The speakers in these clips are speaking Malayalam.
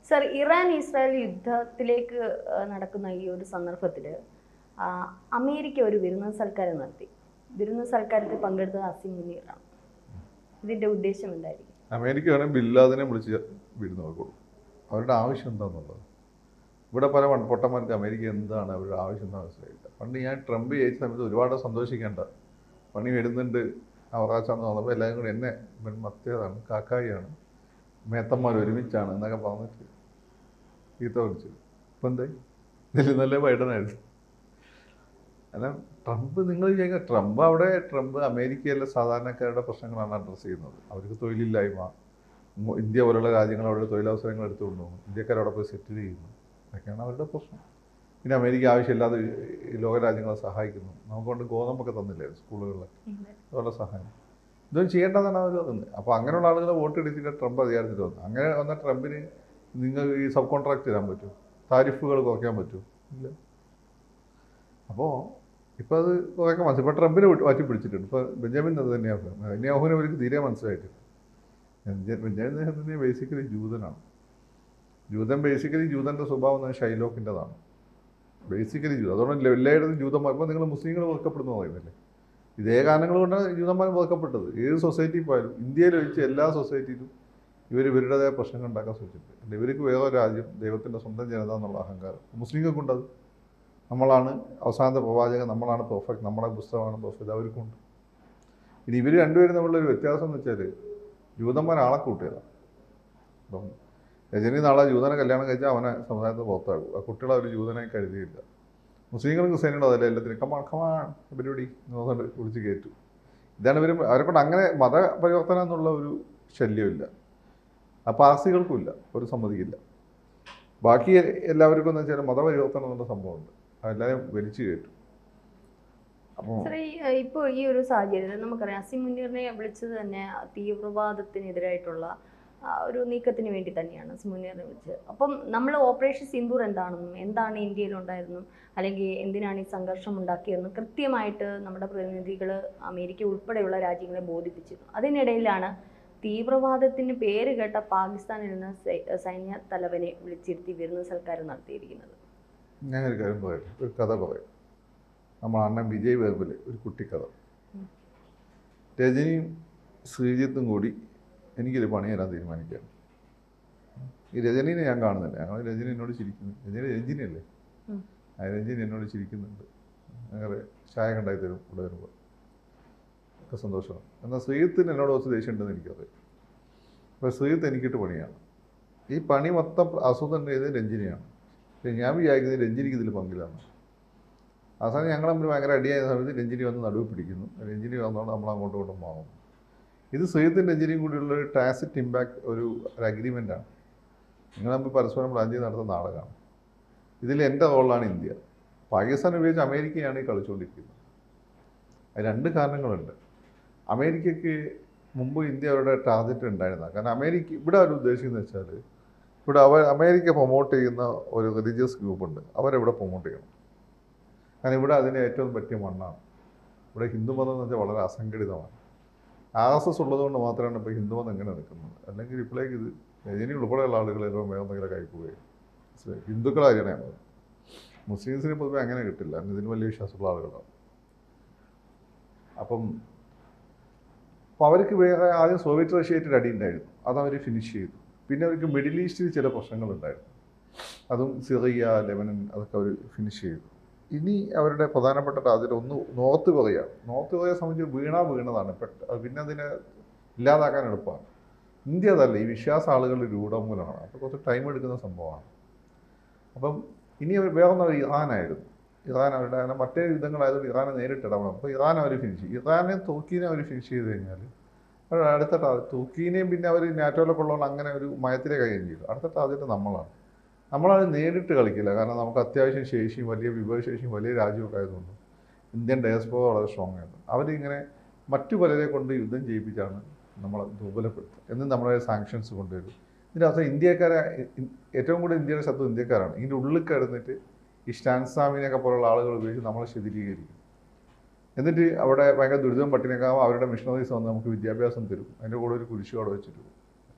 സർ, ഇറാൻ ഇസ്രായേൽ യുദ്ധത്തിലേക്ക് നടക്കുന്ന ഈ ഒരു സന്ദർഭത്തിൽ അമേരിക്ക ഒരു വിരുന്ന് സൽക്കാരം നടത്തി. വിരുന്ന് സൽക്കാരത്തിൽ പങ്കെടുത്തത് അസീം മുനീറാണ്. ഇതിന്റെ ഉദ്ദേശം എന്തായിരിക്കും? അമേരിക്ക വേണമെങ്കിൽ ബില്ലാദിനെ വിളിച്ച് വിരുന്ന് നോക്കുള്ളൂ. അവരുടെ ആവശ്യം എന്താണെന്നുള്ളത് ഇവിടെ പല പൊട്ടന്മാർക്ക് അമേരിക്ക എന്താണ് അവരുടെ ആവശ്യം എന്ന് മനസ്സിലായില്ല. പണ്ട് ഞാൻ ട്രംപ് ജയിച്ച സമയത്ത് ഒരുപാട് സന്തോഷിക്കേണ്ട, പണി വരുന്നുണ്ട് അവകാശമെന്ന് പറഞ്ഞപ്പോൾ എല്ലാവരും കൂടി എന്നെ മത്തേതാണ്, കാക്കായിയാണ്, മേത്തന്മാർ ഒരുമിച്ചാണ് എന്നൊക്കെ പറഞ്ഞിട്ട് ചീത്ത വിളിച്ചു. ഇപ്പം എന്തായി? ഇതിൽ നല്ല ബൈഡനായിരുന്നു. അല്ല, ട്രംപ് നിങ്ങൾ വിചാരിക്കുക, ട്രംപ് അമേരിക്കയിലെ സാധാരണക്കാരുടെ പ്രശ്നങ്ങളാണ് അഡ്രസ്സ് ചെയ്യുന്നത്. അവർക്ക് തൊഴിലില്ലായ്മ, ഇന്ത്യ പോലുള്ള രാജ്യങ്ങൾ അവരുടെ തൊഴിലവസരങ്ങൾ എടുത്തുകൊണ്ട് പോകുന്നു, ഇന്ത്യക്കാരവിടെ പോയി സെറ്റിൽ ചെയ്യുന്നു, അതൊക്കെയാണ് അവരുടെ പ്രശ്നം. പിന്നെ അമേരിക്ക ആവശ്യമില്ലാതെ ഈ ലോകരാജ്യങ്ങളെ സഹായിക്കുന്നു. നമുക്കൊണ്ട് ഗോതമ്പൊക്കെ തന്നില്ലേ സ്കൂളുകളിലൊക്കെ, അതുപോലെ സഹായം. ഇതൊന്നും ചെയ്യേണ്ടതാണ് അവർ പറയുന്നത്. അപ്പോൾ അങ്ങനെയുള്ള ആളുകളെ വോട്ട് എടുത്തിട്ട് ട്രംപ് അധികാരത്തിൽ വന്നു. അങ്ങനെ വന്ന ട്രംപിന് നിങ്ങൾ ഈ സബ് കോൺട്രാക്ട് തരാൻ പറ്റും, താരിഫുകൾ കുറയ്ക്കാൻ പറ്റും? ഇല്ല. അപ്പോൾ ഇപ്പോൾ അത് കുറേയൊക്കെ മനസ്സിലായി. ഇപ്പോൾ ട്രംപിനെ മാറ്റി പിടിച്ചിട്ടുണ്ട്. ഇപ്പോൾ ബെഞ്ചമിൻ അത് തന്നെയാണ്. നെതന്യാഹുവിനെ അവർക്ക് തീരെ മനസ്സിലായിട്ടില്ല. ബെഞ്ചമിൻ നെതന്യാഹു ബേസിക്കലി ജൂതനാണ്. ജൂതൻ്റെ സ്വഭാവം എന്ന് ഷൈലോക്കിൻ്റെതാണ്. ബേസിക്കലി ജൂതം. അതുകൊണ്ട് എല്ലായിടത്തും ജൂതന്മാർ, ഇപ്പോൾ നിങ്ങൾ മുസ്ലിങ്ങൾ വെറുക്കപ്പെടുന്നു പറയുന്നില്ലേ, ഇതേ കാരണങ്ങൾ കൊണ്ടാണ് ജൂതന്മാർ വെറുക്കപ്പെട്ടത്. ഏത് സൊസൈറ്റി പോയാലും, ഇന്ത്യയിൽ വെച്ച് എല്ലാ സൊസൈറ്റിയിലും ഇവരുടേതായ പ്രശ്നങ്ങൾ ഉണ്ടാക്കാൻ ശ്രമിച്ചിട്ടുണ്ട്. ഇവർക്ക് വേറെ രാജ്യം, ദൈവത്തിൻ്റെ സ്വന്തം ജനത എന്നുള്ള അഹങ്കാരം മുസ്ലിങ്ങൾക്കുണ്ടത്. നമ്മളാണ് അവസാനത്തെ പ്രവാചകൻ, നമ്മളാണ് പെർഫെക്റ്റ്, നമ്മുടെ പുസ്തകമാണ് പെർഫെക്റ്റ്, അവർക്കുണ്ട്. ഇനി ഇവർ രണ്ടുപേരും തമ്മിലുള്ളൊരു വ്യത്യാസം എന്ന് വെച്ചാൽ ജൂതന്മാർ ആളെ കൂട്ടിയതാണ്. അപ്പം രജനി നാളെ ജൂതനെ കല്യാണം കഴിച്ചാൽ അവനെ സമുദായത്തിൽ പുറത്താകും. ആ കുട്ടികളെ അവർ ജൂതനായി കരുതിയില്ല. മുസ്ലിങ്ങളും ക്രിസ്ത്യാനികളും അതല്ല, എല്ലാത്തിനും കമാൺ പരിപാടി എന്ന് വിളിച്ച് കയറ്റും. ഇതാണ് അവരെ കൊണ്ട് അങ്ങനെ മതപരിവർത്തനം എന്നുള്ള ഒരു ശല്യമില്ല. ആ പാർസികൾക്കുമില്ല, ഒരു സമ്മതിക്കില്ല. ബാക്കി എല്ലാവർക്കും എന്ന് വെച്ചാൽ മതപരിവർത്തനം എന്നുള്ള സംഭവമുണ്ട്, അതെല്ലാവരും വലിച്ചു കയറ്റും. അപ്പോൾ ഇപ്പോൾ ഈ ഒരു സാഹചര്യത്തിൽ നമുക്കറിയാം, അസീം മുനീറിനെ വിളിച്ചത് തന്നെ തീവ്രവാദത്തിനെതിരായിട്ടുള്ള ഒരു നീക്കത്തിന് വേണ്ടി തന്നെയാണ് അസീം മുനീറിനെ വിളിച്ചത്. അപ്പം നമ്മൾ ഓപ്പറേഷൻ സിന്ദൂർ എന്താണെന്നും എന്താണ് ഇന്ത്യയിലുണ്ടായിരുന്നും അല്ലെങ്കിൽ എന്തിനാണ് ഈ സംഘർഷം ഉണ്ടാക്കിയതെന്നും കൃത്യമായിട്ട് നമ്മുടെ പ്രതിനിധികൾ അമേരിക്ക ഉൾപ്പെടെയുള്ള രാജ്യങ്ങളെ ബോധിപ്പിച്ചിരുന്നു. അതിനിടയിലാണ് തീവ്രവാദത്തിന് പേര് കേട്ട പാകിസ്ഥാനിൽ നിന്ന് സൈന്യ തലവനെ വിളിച്ചിരുത്തി വിരുന്ന് സൽക്കാരം നടത്തിയിരിക്കുന്നത്. ഞാനൊരു കാര്യം പറയാം, ഒരു കഥ പറയാം. നമ്മൾ അണ്ണൻ വിജയ് വേർബിലെ ഒരു കുട്ടിക്കഥ. രജനിയും ശ്രീജിത്തും കൂടി എനിക്കൊരു പണി തരാൻ തീരുമാനിക്കുകയാണ്. ഈ രജനീനെ ഞാൻ കാണുന്നില്ല. ഞങ്ങൾ രജനി എന്നോട് ചിരിക്കുന്നു. രഞ്ജിനിയല്ലേ, ആ രഞ്ജിനി എന്നോട് ചിരിക്കുന്നുണ്ട്. അങ്ങനെ ചായ കണ്ടായി തരും ഇവിടെ വരുമ്പോൾ, ഒക്കെ സന്തോഷമാണ്. എന്നാൽ ശ്രീജിത്തിന് എന്നോട് കുറച്ച് ദേഷ്യം ഉണ്ടെന്ന് എനിക്കറിയാം. അപ്പോൾ ശ്രീജിത്ത് എനിക്കിട്ട് പണിയാണ്. ഈ പണി മൊത്തം ആസൂത്രണം ചെയ്തത് രഞ്ജിനിയാണ്. പക്ഷേ ഞാൻ വിചാരിക്കുന്നത് രഞ്ജിനിക്ക് ഇതിൽ പങ്കിലാണ്. അവസാനം ഞങ്ങൾ തമ്മിൽ ഭയങ്കര അടിയായ സമയത്ത് രഞ്ജിനി വന്ന് നടുവ് പിടിക്കുന്നു. രഞ്ജിനി വന്നുകൊണ്ട് നമ്മൾ അങ്ങോട്ടും ഇങ്ങോട്ടും മാറുന്നു. ഇത് ശ്രീജിത്തും രഞ്ജിനിയും കൂടിയുള്ള ഒരു ടാസിറ്റ് ഇമ്പാക്ട്, ഒരു അഗ്രിമെൻ്റാണ്. നിങ്ങൾ തമ്മിൽ പരസ്പരം പ്ലാൻ ചെയ്ത് നടത്തുന്ന നാടകമാണ്. ഇതിൽ എൻ്റെ റോളാണ് ഇന്ത്യ. പാകിസ്ഥാൻ ഉപയോഗിച്ച് അമേരിക്കയാണ് ഈ കളിച്ചുകൊണ്ടിരിക്കുന്നത്. അത് രണ്ട് കാരണങ്ങളുണ്ട്. അമേരിക്കയ്ക്ക് മുമ്പ് ഇന്ത്യ അവരുടെ ടാർഗറ്റ് ഉണ്ടായിരുന്നതാണ്. കാരണം അമേരിക്ക ഇവിടെ അവർ ഉദ്ദേശിക്കുന്നത് വെച്ചാൽ, ഇവിടെ അമേരിക്ക പ്രൊമോട്ട് ചെയ്യുന്ന ഒരു റിലീജിയസ് ഗ്രൂപ്പുണ്ട്, അവരെവിടെ പ്രൊമോട്ട് ചെയ്യണം. കാരണം ഇവിടെ അതിന് ഏറ്റവും പറ്റിയ മണ്ണാണ്. ഇവിടെ ഹിന്ദുമതം എന്ന് വെച്ചാൽ വളരെ അസംഘടിതമാണ്. RSS ഉള്ളതുകൊണ്ട് മാത്രമാണ് ഇപ്പോൾ ഹിന്ദുമതം ഇങ്ങനെ നിൽക്കുന്നത്. അല്ലെങ്കിൽ ഇപ്പോഴേക്ക് ഇത് രജനി ഉൾപ്പെടെയുള്ള ആളുകൾ ചിലപ്പോൾ വേറെ എന്തെങ്കിലും കഴിക്കുകയും ഹിന്ദുക്കളായിരിക്കണം. മുസ്ലിംസിന് പൊതുവെ അങ്ങനെ കിട്ടില്ല, ഇതിന് വലിയ വിശ്വാസമുള്ള ആളുകളാണ്. അപ്പം അവർക്ക് വേറെ ആദ്യം സോവിയറ്റ് റഷ്യയായിട്ട് അടി ഉണ്ടായിരുന്നു, അതവർ ഫിനിഷ് ചെയ്തു. പിന്നെ അവർക്ക് മിഡിൽ ഈസ്റ്റിൽ ചില പ്രശ്നങ്ങളുണ്ടായിരുന്നു, അതും സിറിയ, ലെബനൻ, അതൊക്കെ അവർ ഫിനിഷ് ചെയ്തു. ഇനി അവരുടെ പ്രധാനപ്പെട്ട ടാർഗറ്റ് ഒന്ന് നോർത്ത് കൊറിയയാണ്. നോർത്ത് കൊറിയയെ സംബന്ധിച്ച് വീണതാണ് പിന്നെ അതിനെ ഇല്ലാതാക്കാൻ എളുപ്പമാണ്. ഇന്ത്യ അതല്ല, ഈ വിശ്വാസ ആളുകളുടെ രൂഢമൂലമാണ്. അപ്പോൾ കുറച്ച് ടൈം എടുക്കുന്ന സംഭവമാണ്. അപ്പം ഇനി അവർ വേറൊന്നും ഇറാനായിരുന്നു. ഇറാൻ അവരുടെ അങ്ങനെ മറ്റേ യുദ്ധങ്ങളായതുകൊണ്ട് ഇറാനെ നേരിട്ടിടപെടണം. അപ്പോൾ ഇറാൻ അവർ ഫിനിഷ് ചെയ്യും. ഇറാനെ തുർക്കീനെ അവർ ഫിനിഷ് ചെയ്ത് കഴിഞ്ഞാൽ അവർ അടുത്ത തുർക്കീനെയും പിന്നെ അവർ നാറ്റോയിലൊക്കെ ഉള്ളതുകൊണ്ട് അങ്ങനെ ഒരു മയത്തിലെ കൈകാര്യം ചെയ്തു. അടുത്ത ടാർഗറ്റ് നമ്മളത് നേരിട്ട് കളിക്കില്ല. കാരണം നമുക്ക് അത്യാവശ്യം ശേഷിയും വലിയ വിഭവശേഷിയും വലിയ രാജ്യമൊക്കെ ആയതുകൊണ്ട് ഇന്ത്യൻ ഡയസ്പോറ വളരെ സ്ട്രോങ് ആയിരുന്നു. അവരിങ്ങനെ മറ്റു പലരെ കൊണ്ട് യുദ്ധം ചെയ്യിപ്പിച്ചാണ് നമ്മളെ ദുർബലപ്പെടുത്തുക. എന്നും നമ്മളെ സാങ്ഷൻസ് കൊണ്ടുവരും. ഇതിൻ്റെ അവസാനം ഇന്ത്യക്കാരെ, ഏറ്റവും കൂടുതൽ ഇന്ത്യയുടെ ശത്രു ഇന്ത്യക്കാരാണ്. ഇതിൻ്റെ ഉള്ളിൽ കിടന്നിട്ട് ഈ സ്റ്റാൻസാമിനെയൊക്കെ പോലുള്ള ആളുകൾ ഉപയോഗിച്ച് നമ്മളെ ശിഥിലീകരിക്കും. എന്നിട്ട് അവിടെ ഭയങ്കര ദുരിതം പട്ടിണിയൊക്കെ അവരുടെ മിഷണറീസ് വന്ന് നമുക്ക് വിദ്യാഭ്യാസം തരും, അതിൻ്റെ കൂടെ ഒരു കുരിശു അവിടെ വെച്ചിട്ട് പോകും.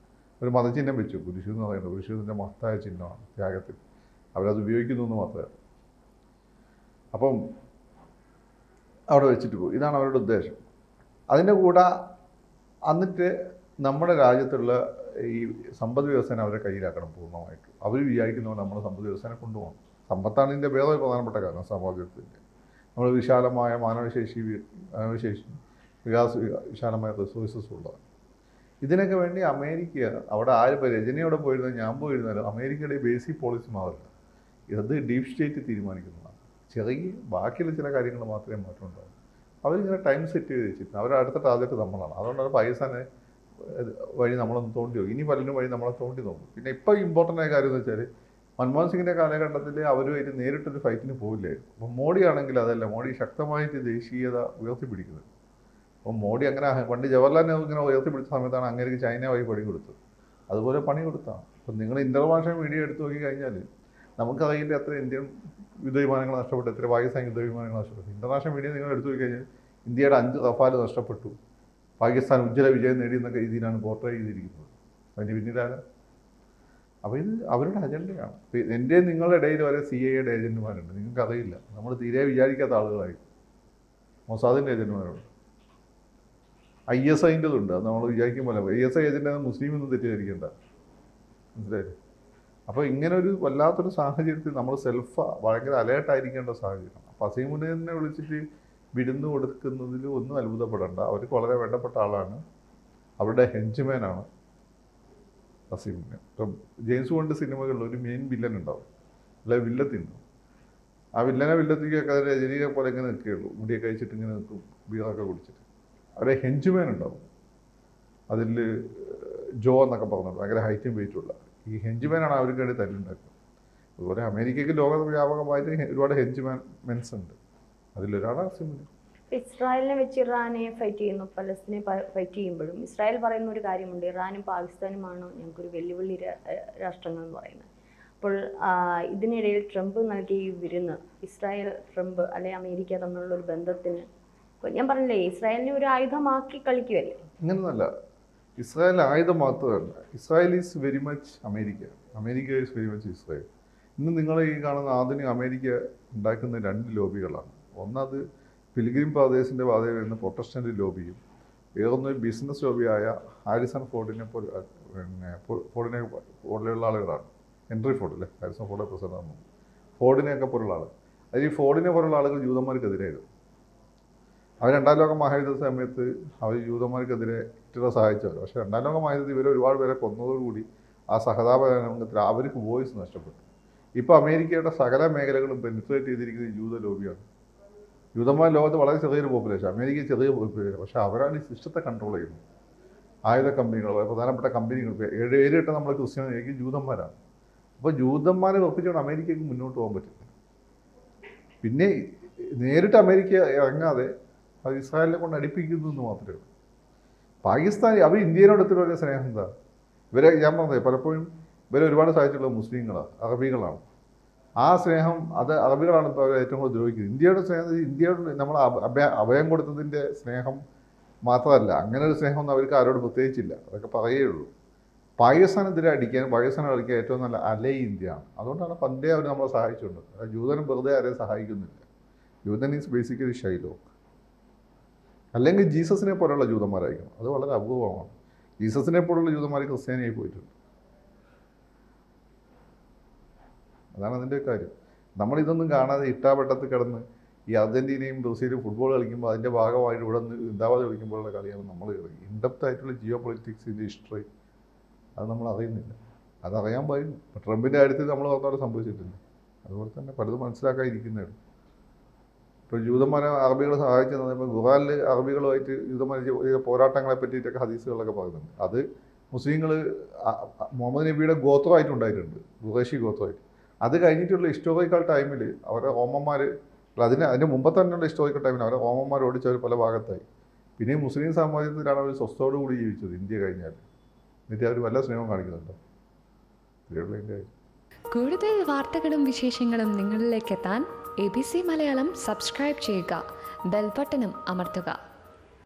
ഒരു മതചിഹ്നം വെച്ചു. കുരിശു എന്ന് പറയുന്നത് കുരിശുവിൻ്റെ മഹത്തായ ചിഹ്നമാണ് ത്യാഗത്തിൽ. അവരത് ഉപയോഗിക്കുന്നു എന്ന് മാത്രമേ. അപ്പം അവിടെ വെച്ചിട്ട് പോകും. ഇതാണ് അവരുടെ ഉദ്ദേശം. അതിൻ്റെ കൂടെ എന്നിട്ട് നമ്മുടെ രാജ്യത്തുള്ള ഈ സമ്പദ് വ്യവസ്ഥനെ അവരെ കയ്യിലാക്കണം പൂർണ്ണമായിട്ട്. അവർ വിചാരിക്കുന്നവർ നമ്മുടെ സമ്പദ് വ്യവസ്ഥനെ കൊണ്ടുപോകണം. സമ്പത്താണ് ഇതിൻ്റെ വേറെ പ്രധാനപ്പെട്ട കാരണം. സമാജത്തിൻ്റെ നമ്മൾ വിശാലമായ മാനവശേഷി വിശാലമായ റിസോഴ്സസ് ഉള്ളതാണ്. ഇതിനൊക്കെ വേണ്ടി അമേരിക്ക അവിടെ ആരും രജനിയോടെ പോയിരുന്നത് ഞാൻ പോയിരുന്നാലും അമേരിക്കയുടെ ബേസിക് പോളിസി മാറില്ല. ഇത് ഡീപ് സ്റ്റേറ്റ് തീരുമാനിക്കുന്നതാണ്. ചെറിയ ബാക്കിയുള്ള ചില കാര്യങ്ങൾ മാത്രമേ മാറ്റം ഉണ്ടാവും. അവരിങ്ങനെ ടൈം സെറ്റ് ചെയ്ത് വെച്ചിട്ട് അവരുടെ അടുത്ത ടാർഗറ്റ് നമ്മളാണ്. അതുകൊണ്ടാണ് പാകിസ്ഥാനെ വഴി നമ്മളൊന്ന് തോണ്ടി നോക്കും. ഇനി പലരും വഴി നമ്മളെ തോണ്ടി നോക്കും. പിന്നെ ഇപ്പോൾ ഇമ്പോർട്ടൻ്റ് ആയ കാര്യം എന്ന് വെച്ചാൽ മൻമോഹൻ സിംഗിൻ്റെ കാലഘട്ടത്തിൽ അവരുമായിട്ട് നേരിട്ടൊരു ഫൈറ്റിന് പോവില്ലായിരുന്നു. അപ്പം മോഡി ആണെങ്കിൽ അതല്ല. മോഡി ശക്തമായിട്ട് ദേശീയത ഉയർത്തിപ്പിടിക്കുന്നത്. അപ്പം മോഡി അങ്ങനെ പണ്ട് ജവഹർലാൽ നെഹ്റു ഇങ്ങനെ ഉയർത്തിപ്പിടിച്ച സമയത്താണ് അങ്ങേക്ക് ചൈന വഴി പണി കൊടുത്തത്. അതുപോലെ പണി കൊടുത്താണ്. അപ്പം നിങ്ങൾ ഇൻ്റർനാഷണൽ മീഡിയ എടുത്തു നോക്കി കഴിഞ്ഞാൽ നമുക്കറിയില്ല എത്ര ഇന്ത്യൻ യുദ്ധവിമാനങ്ങൾ നഷ്ടപ്പെട്ടു, എത്ര പാകിസ്ഥാൻ യുദ്ധവിമാനങ്ങൾ നഷ്ടപ്പെട്ടു. ഇൻ്റർനാഷണൽ മീഡിയ നിങ്ങൾ എടുത്തു നോക്കി കഴിഞ്ഞാൽ ഇന്ത്യയുടെ 5 റഫാൽ നഷ്ടപ്പെട്ടു, പാകിസ്ഥാൻ ഉജ്ജ്വല വിജയം നേടിയെന്നൊക്കെ രീതിയിലാണ് പോർട്രേ ചെയ്തിരിക്കുന്നത്. അതിന് പിന്നിലാണ്. അപ്പോൾ ഇത് അവരുടെ അജണ്ടയാണ്. എൻ്റെ നിങ്ങളുടെ ഇടയിൽ വരെ CIA ഏജൻറ്റുമാരുണ്ട്. നിങ്ങൾക്കറിയില്ല. നമ്മൾ തീരെ വിചാരിക്കാത്ത ആളുകളായി. മൊസാദിൻ്റെ ഏജൻറ്റുമാരുണ്ട്, ISIൻ്റെതുണ്ട്. അത് നമ്മൾ വിചാരിക്കുമ്പോൾ ISI ഏജൻ്റ് മുസ്ലിം ഒന്നും തെറ്റിദ്ധരിക്കേണ്ട, മനസ്സിലായില്ലേ? അപ്പോൾ ഇങ്ങനെ ഒരു വല്ലാത്തൊരു സാഹചര്യത്തിൽ നമ്മൾ ഭയങ്കര അലേർട്ടായിരിക്കേണ്ട സാഹചര്യമാണ്. അപ്പോൾ അസീം മുനീറിനെ വിളിച്ചിട്ട് വിരുന്ന് കൊടുക്കുന്നതിൽ ഒന്നും അത്ഭുതപ്പെടേണ്ട. അവർക്ക് വളരെ വേണ്ടപ്പെട്ട ആളാണ്. അവരുടെ ഹെഞ്ച്മാനാണ് അസീം മുനീർ. ഇപ്പം ജെയിംസ് ബോണ്ട് സിനിമകളിൽ ഒരു മെയിൻ വില്ലൻ ഉണ്ടാവും, അല്ലെ വില്ലത്തിണ്ടാവും. ആ വില്ലത്തിക്കൊക്കെ അതിൻ്റെ രജനീനെ പോലെ ഇങ്ങനെ നിൽക്കുകയുള്ളൂ. മുടിയൊക്കെ കഴിച്ചിട്ട് ഇങ്ങനെ നിൽക്കും, ബീറൊക്കെ കുടിച്ചിട്ട്. അവരുടെ ഹെഞ്ച്മാൻ ഉണ്ടാവും. അതിൽ ജോ എന്നൊക്കെ പറഞ്ഞിട്ടുണ്ട്, ഭയങ്കര ഹൈറ്റും വെയിറ്റുള്ള. ഈ ഹെഞ്ച്മാനാണ് അവർക്ക് വേണ്ടി തല്ലുണ്ടാക്കുന്നത്. അതുപോലെ അമേരിക്കയ്ക്ക് ലോകവ്യാപകമായിട്ട് ഒരുപാട് മെൻസ് ഉണ്ട്. അതിലൊരാളാണ് അസീം മുനീർ. ഇസ്രായേലിനെ വെച്ച് ഇറാനെ ഫൈറ്റ് ചെയ്യുന്നു, പലസ്തീനെ ഫൈറ്റ് ചെയ്യുമ്പോഴും ഇസ്രായേൽ പറയുന്ന ഒരു കാര്യമുണ്ട്, ഇറാനും പാകിസ്ഥാനുമാണ് ഞങ്ങൾക്കൊരു വെല്ലുവിളി രാഷ്ട്രങ്ങൾ എന്ന് പറയുന്നത്. അപ്പോൾ ഇതിനിടയിൽ ട്രംപ് നൽകിയ ഈ വിരുന്ന് ഇസ്രായേൽ ട്രംപ് അല്ലെങ്കിൽ അമേരിക്ക തമ്മിലുള്ള ഒരു ബന്ധത്തിന് ഞാൻ പറഞ്ഞില്ലേ, ഇസ്രായേലിനെ ഒരു ആയുധമാക്കി കളിക്കുമല്ലേ? അങ്ങനെയൊന്നല്ല. ഇസ്രായേൽ ആയുധം മാത്രമല്ല. Israel is very much America, America is very much Israel. ഇന്ന് നിങ്ങൾ ഈ കാണുന്ന ആധുനിക അമേരിക്ക ഉണ്ടാക്കുന്ന 2 ലോബികളാണ്. ഒന്നത് പിൽഗ്രിം ബ്രദേഴ്സിൻ്റെ പാതയിൽ വരുന്ന പ്രൊട്ടസ്റ്റൻ്റ് ലോബിയും, വേറൊന്ന് ബിസിനസ് ലോബിയായ ഹാരിസൺ ഫോർഡിനെ പോലെയുള്ള ആളുകളാണ്. ഹെൻറി ഫോർഡ് അല്ലേ, ഹാരിസൺ ഫോർഡ് പ്രസിഡന്റ്. ഫോർഡിനെയൊക്കെ പോലുള്ള ആളുകൾ. അതിൽ ഈ ഫോർഡിനെ പോലുള്ള ആളുകൾ ജൂതന്മാർക്കെതിരായിരുന്നു. അവർ 2ാം ലോക മഹായുദ്ധ സമയത്ത് അവർ ജൂതന്മാർക്കെതിരെ ഹിറ്റ്ലറെ സഹായിച്ചവർ. പക്ഷേ 2ാം ലോക മഹായുദ്ധത്തിൽ ഇവർ ഒരുപാട് പേരെ കൊന്നതോടുകൂടി ആ സഹതാപത്തിൽ അവർക്ക് വോയിസ് നഷ്ടപ്പെട്ടു. ഇപ്പോൾ അമേരിക്കയുടെ സകല മേഖലകളും പെനിട്രേറ്റ് ചെയ്തിരിക്കുന്നത് ജൂത ലോബിയാണ്. ജൂതന്മാർ ലോകത്ത് വളരെ ചെറിയൊരു പോപ്പുലേഷൻ, അമേരിക്ക ചെറിയ പോപ്പുലേഷൻ. പക്ഷേ അവരാണ് ഈ സിസ്റ്റത്തെ കൺട്രോൾ ചെയ്യുന്നത്. ആയുധ കമ്പനികൾ, പ്രധാനപ്പെട്ട കമ്പനികൾ, 7 നമ്മൾ ക്രിസ്ത്യാനിക്ക് ജൂതന്മാരാണ്. അപ്പോൾ ജൂതന്മാരെ ഒപ്പിച്ചുകൊണ്ട് അമേരിക്കയ്ക്ക് മുന്നോട്ട് പോകാൻ പറ്റില്ല. പിന്നെ നേരിട്ട് അമേരിക്ക ഇറങ്ങാതെ അത് ഇസ്രായേലിനെ കൊണ്ട് അടുപ്പിക്കുന്നു എന്ന് മാത്രമേ ഉള്ളൂ. പാകിസ്ഥാൻ അവർ ഇന്ത്യയോടൊത്തിലുള്ള സ്നേഹം എന്താ? ഇവരെ ഞാൻ പറഞ്ഞത് പലപ്പോഴും ഇവരെ ഒരുപാട് സഹായിച്ചുള്ളത് മുസ്ലിങ്ങളാണ്, അറബികളാണ്. ആ സ്നേഹം അത് അറബികളാണ് ഇപ്പോൾ അവർ ഏറ്റവും കൂടുതൽ ദ്രോഹിക്കുന്നത്. ഇന്ത്യയുടെ സ്നേഹം, ഇന്ത്യയോട് നമ്മൾ അഭയം കൊടുത്തതിൻ്റെ സ്നേഹം മാത്രമല്ല, അങ്ങനെ ഒരു സ്നേഹമൊന്നും അവർക്ക് ആരോട് പ്രത്യേകിച്ചില്ല. അതൊക്കെ പറയുകയുള്ളൂ. പാകിസ്ഥാനെതിരെ അടിക്കാൻ, പാകിസ്ഥാനെ കളിക്കാൻ ഏറ്റവും നല്ല അലൈ ഇന്ത്യയാണ്. അതുകൊണ്ടാണ് പണ്ടേ അവർ നമ്മളെ സഹായിച്ചുകൊണ്ട്. ജൂതനും വെറുതെ ആരെയും സഹായിക്കുന്നില്ല. ജൂതൻ ഈസ് ബേസിക്കലി ഷൈലോക്ക്. അല്ലെങ്കിൽ ജീസസിനെ പോലുള്ള ജൂതന്മാരായിരിക്കണം. അത് വളരെ അപൂർവമാണ്. ജീസസിനെ പോലുള്ള ജൂതന്മാർ ക്രിസ്ത്യാനിയായി പോയിട്ടുണ്ട്. അതാണ് അതിൻ്റെ കാര്യം. നമ്മളിതൊന്നും കാണാതെ ഇട്ടാവട്ടത്തിൽ കിടന്ന് ഈ അർജൻറ്റീനയും ബ്രസീലും ഫുട്ബോൾ കളിക്കുമ്പോൾ അതിൻ്റെ ഭാഗമായിട്ട് ഇവിടെ നിന്ന് ഇന്താവാതെ കളിക്കുമ്പോഴുള്ള കളിയാണ് നമ്മൾ കളിക്കുക. ഇൻഡെപ്ത് ആയിട്ടുള്ള ജിയോ പൊളിറ്റിക്സിൻ്റെ ഹിസ്റ്ററി അത് നമ്മൾ അറിയുന്നില്ല. അതറിയാൻ പാടില്ല. ഇപ്പോൾ ട്രംപിൻ്റെ കാര്യത്തിൽ നമ്മൾ പറഞ്ഞാൽ സംഭവിച്ചിട്ടില്ല. അതുപോലെ തന്നെ പലതും മനസ്സിലാക്കാതിരിക്കുന്നതാണ്. ഇപ്പോൾ ജൂതന്മാരെ അറബികളെ സഹായിച്ചു തന്നപ്പോൾ ഖുറാനിൽ അറബികളുമായിട്ട് ജൂതന്മാർ പോരാട്ടങ്ങളെ പറ്റിയിട്ടൊക്കെ ഹദീസുകളൊക്കെ പറയുന്നുണ്ട്. അത് മുസ്ലിങ്ങൾ മുഹമ്മദ് നബിയുടെ ഗോത്രമായിട്ടുണ്ടായിട്ടുണ്ട്, ഖുറൈശി ഗോത്രമായിട്ട്. അത് കഴിഞ്ഞിട്ടുള്ള ഹിസ്റ്റോറിക്കൽ ടൈമിൽ അവരെ റോമന്മാർ, അതിൻ്റെ മുമ്പ് തന്നെയുള്ള ഹിസ്റ്റോറിക്കൽ ടൈമിൽ അവരെ റോമന്മാർ ഓടിച്ചവർ പല ഭാഗത്തായി. പിന്നെ മുസ്ലിം സാമ്രാജ്യത്തിലാണ് അവർ സ്വസ്ഥതയോടുകൂടി ജീവിച്ചത് ഇന്ത്യ കഴിഞ്ഞാൽ. എന്നിട്ട് അവർ വല്ല സ്നേഹം കാണിക്കുന്നുണ്ടോ? കൂടുതൽ വാർത്തകളും വിശേഷങ്ങളും നിങ്ങളിലേക്ക് എത്താൻ ABC മലയാളം സബ്സ്ക്രൈബ് ചെയ്യുക, ബെൽ ബട്ടണും അമർത്തുക.